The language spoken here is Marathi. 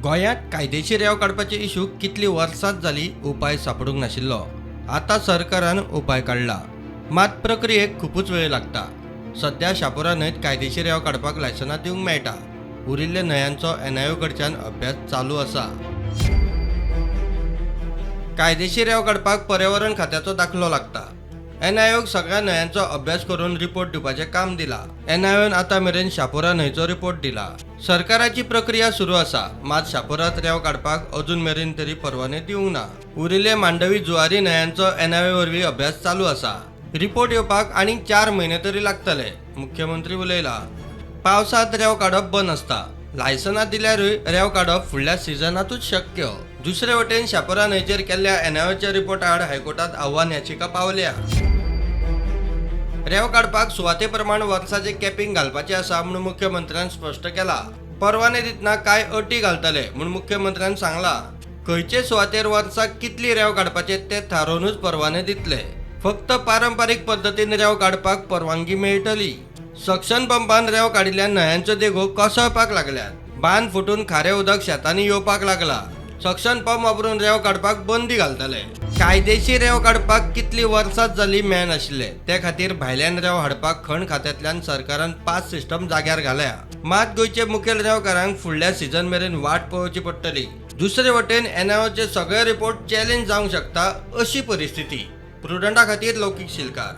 गोंयांत कायदेशीर रेंव काडपाचे इश्यू कितली वर्सां जाली उपाय सापडूंक नाशिल्लो. आतां सरकारान उपाय काडला, मात प्रक्रियेक खूपच वेळ लागता. सध्या शापोरा न्हंयत कायदेशीर रेंव काडपाक लायसनां दिवंक मेळटा. उरिल्ल्या न्हंयांचो NIO कडच्यान अभ्यास चालू आसा. कायदेशीर रेंव काडपाक पर्यावरण खात्याचो दाखलो लागता. NIOक सगळ्या न्हंयांचो अभ्यास करून रिपोर्ट दिवपाचें काम दिलां. NIOन आतां मेरेन शापोरा न्हंयचो रिपोर्ट दिला. सरकाराची प्रक्रिया सुरू आसा, मात शापोरात रेंव काडपाक अजून मेरेन तरी परवाने दिवंक ना. उरिल्ले मांडवी जुवारी न्हंयांचो NIO वरवीं अभ्यास चालू आसा. रिपोर्ट येवपाक आनीक 4 म्हयने तरी लागतले. मुख्यमंत्री उलयला. पावसांत रेंव काडप बंद आसता. लायसनां दिल्यारूय रेंव काडप फुडल्या सिजनातूच शक्य. दुसरे वटेन शापोरा न्हंयचेर केल्ल्या NIOच्या रिपोर्टा आड हायकोर्टात आव्हान याचिका पावल्या. रेंव काडपाक सुवाते प्रमाण वर्साचे कॅपिंग घालपाचें आसा म्हूण मुख्यमंत्र्यान स्पश्ट केला. परवाने दितना कांय अटी घालतले म्हूण मुख्यमंत्र्यान सांगला. खंयचे सुवातेर वर्साक कितली रेंव काडपाचे ते थारोवनूच परवाने दितले. फक्त पारंपारीक पद्दतीन रेंव काडपाक परवानगी मेळटली. सक्शन पंपान रेंव काडिल्ल्या न्हंयांच्यो देगो कोसळपाक लागल्यात. बांद फुटून खारें उदक शेतांनी येवपाक लागला. सक्शन पंप वापरून रेंव काडपाक बंदी घालतले. कायदेशीर रेंव काडपाक कितली वर्सां जाली मेळनाशिल्ले. ते खातीर भायल्यान रेंव हाडपाक खण खात्यांतल्यान सरकारान 5 सिस्टम जाग्यार घाल्या. मात गोंयचे मुखेल रेंवकारांक फुडल्या सिजन मेरेन वाट पळोवची पडटली. दुसरे वटेन NIOचे सगळे रिपोर्ट चॅलेंज जावंक शकता अशी परिस्थिती. प्रुडंटा खातीर लौकीक शिलकार.